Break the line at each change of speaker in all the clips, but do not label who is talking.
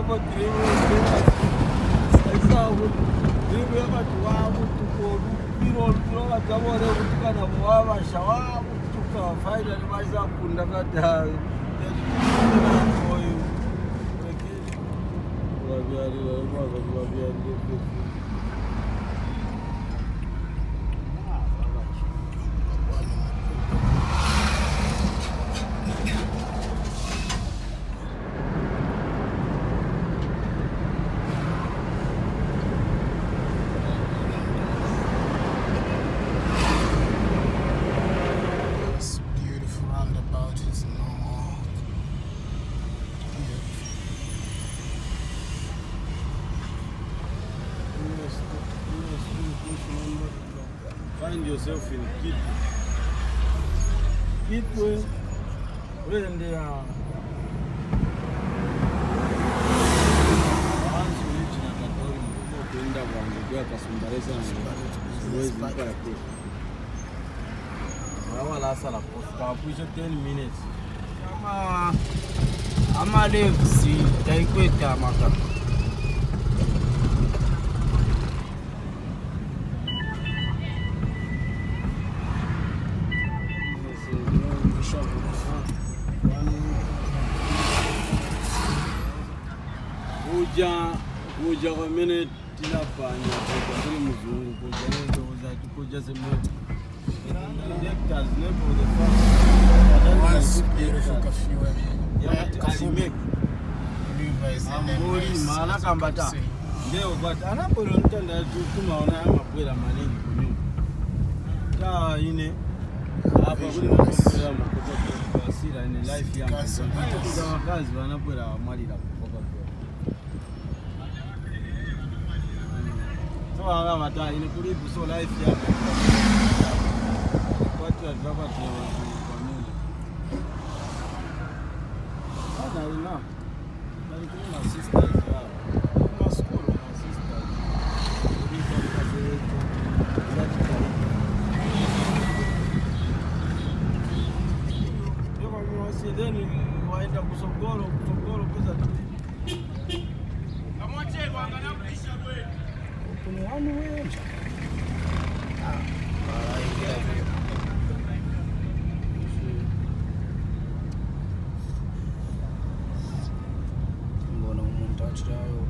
for dream. I saw dream about wow to go. People know what the water would kind of wow, shower to find and rise up and never die. For you. Find yourself in Kitwe, when they are. Once you reach Nakatori, you go end up on the Gaka Sumbaresa and West Parapet. I will ask a push 10 minutes. I'm a live, see, take with Tamaka. Kuja kwa minute tinafanya kwa mzungu kuja kuja sema directors level the first beautiful coffee maana kambata ndio but anapolo ntanda tumaona mapwela manengi kunyu ta ine hapa kuli mapwela makoto sira ni life yangu kwa kazi wanapwela malila Wanga mata ine kulipu so life yako watu wataka tunawaona ana ina bali kuna sisters wao kuna school na sisters ndipo kazi yetu ndio kwa mwasideni waenda kusogoro pesa kamwache kuangalia kuisha wewe kuna wanu wewe mbona umuntu achayo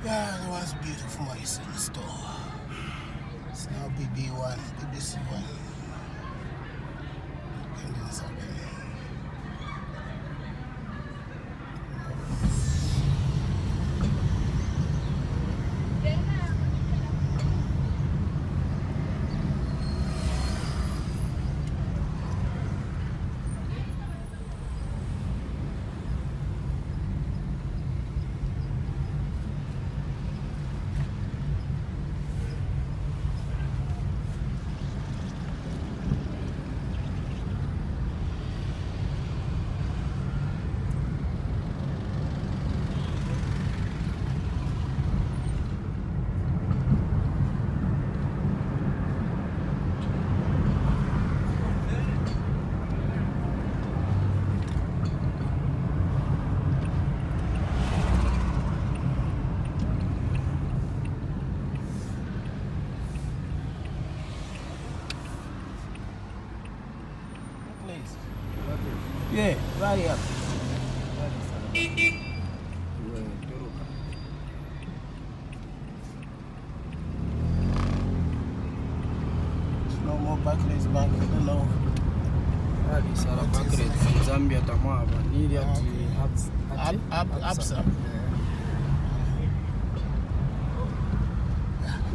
Yeah, it was beautiful ice in the store. It's now BB1, BBC1.
Yeah, right up.
No more Barclays Bank, I don't know.
These are Barclays from Zambia, Tamava. Need
Absa.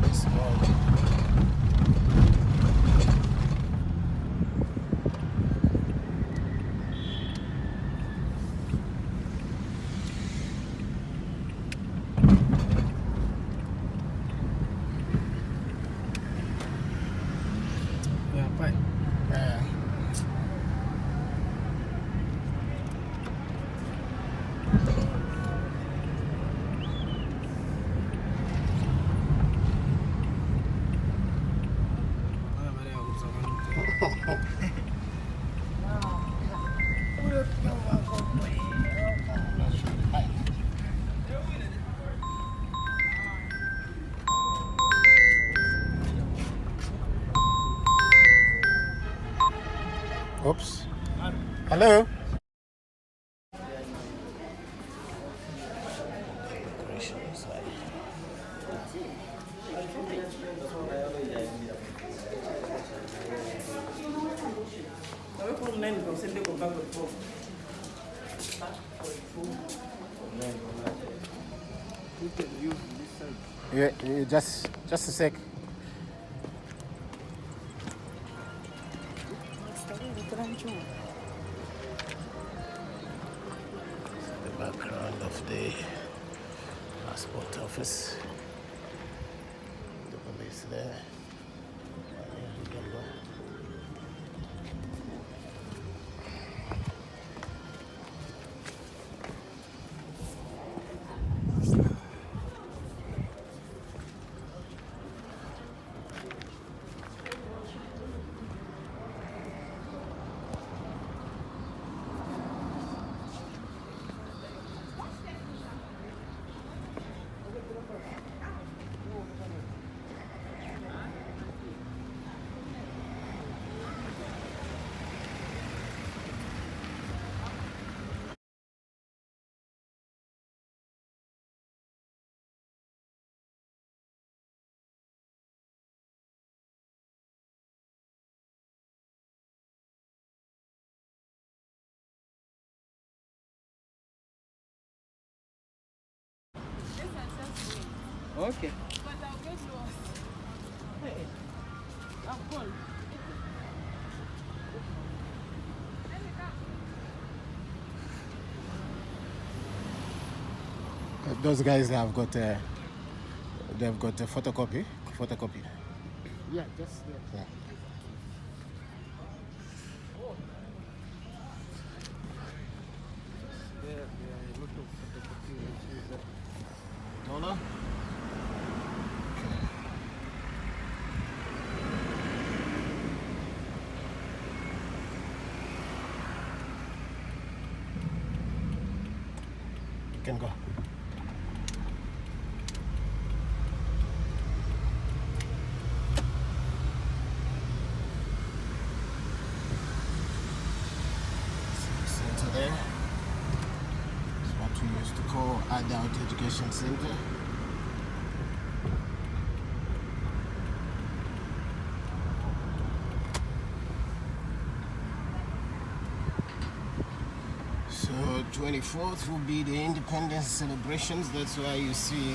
This road.
Yeah, bye.
Oops. Hello? Yeah, just a sec. The background of the passport office. The police there. We can go.
Okay.
Those guys have got they've got a photocopy.
Yeah, just
Yeah. Ndola? You can go. Center there. It's what we used to call Adult Education Center. So 24th will be the independence celebrations. That's why you see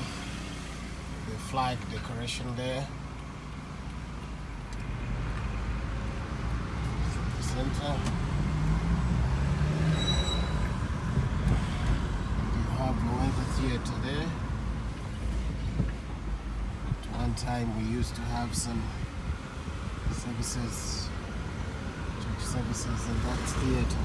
the flag decoration there. Center. You have the theater there. At one time we used to have some services, church services in that theater.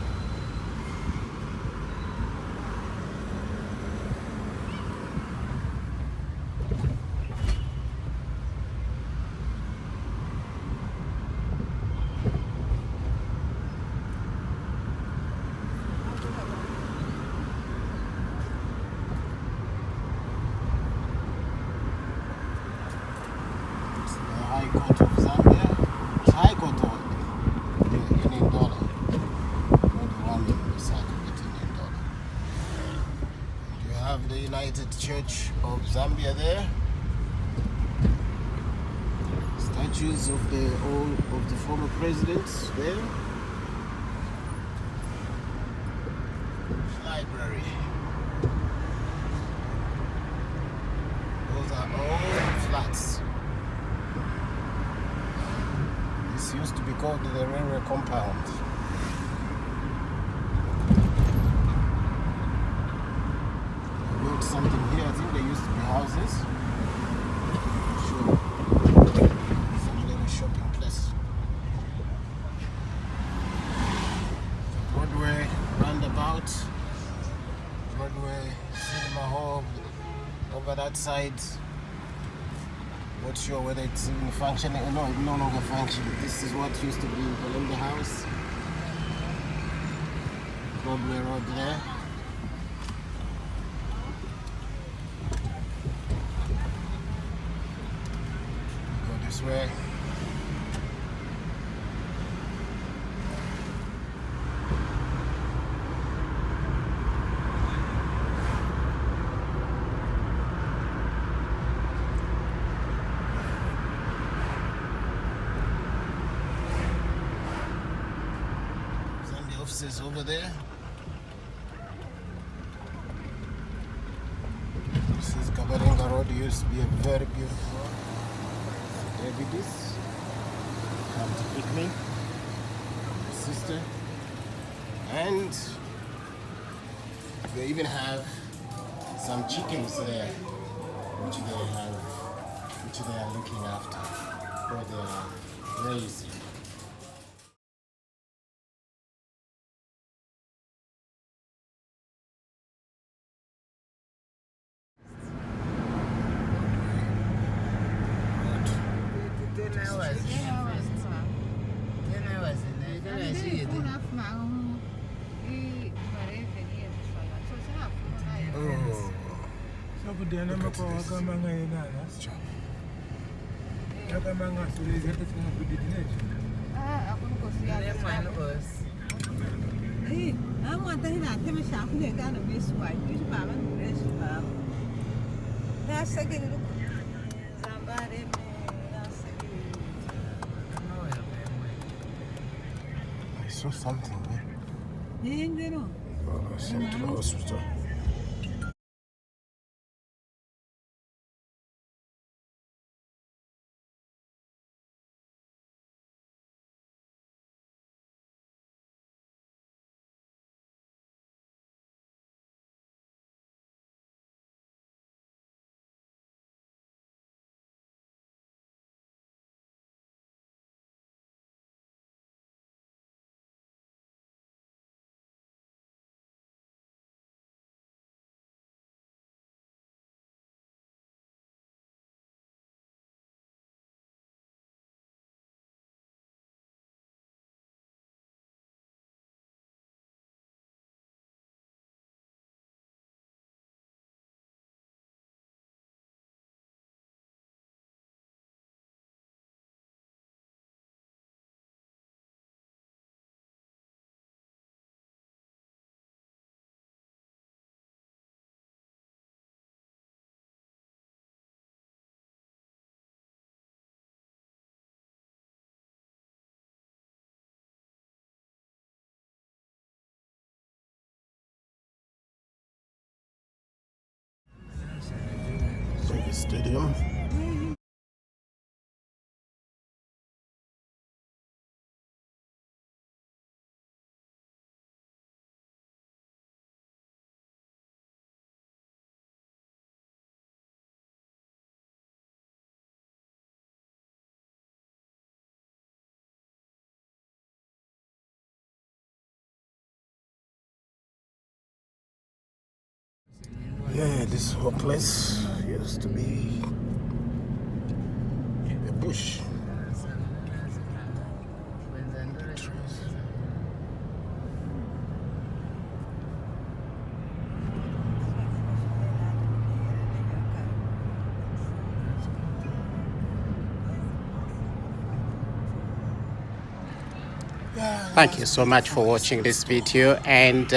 High Court of Zambia. It's High Court in Ndola. Not the one in the side of it in Ndola. You have the United Church of Zambia there. Statues of the former presidents there. Library. Those are all flats. This used to be called the railway compound. They built something here. I think they used to be houses. Sure. Some little shopping place. Broadway roundabout. Broadway cinema hall. Over that side. Not sure whether it's even functioning. No, it no longer functions. This is what used to be Columbia House. Broadway Road there. Go this way. offices over there. This is Kabarenga Road. Used to be a very beautiful road. David is come to pick me, my sister, and they even have some chickens there, which they are looking after, or they are raising. I saw something there. I sent to the hospital. Stadium. Yeah, this whole place used to be a bush.
Thank you so much for watching this video, and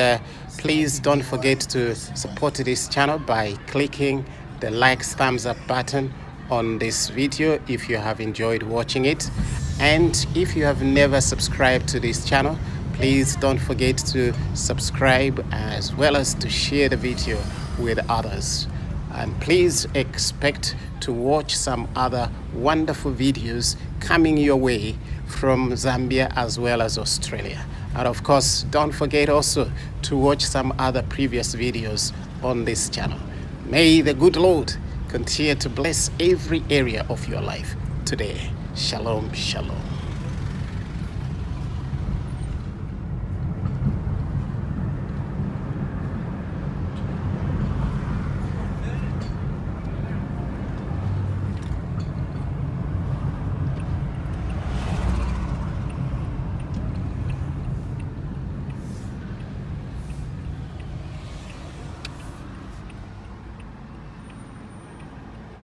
please don't forget to support this channel by clicking the thumbs up button on this video if you have enjoyed watching it. And if you have never subscribed to this channel, please don't forget to subscribe as well as to share the video with others. And please expect to watch some other wonderful videos coming your way from Zambia as well as Australia. And of course, don't forget also to watch some other previous videos on this channel. May the good Lord continue to bless every area of your life today. Shalom, shalom.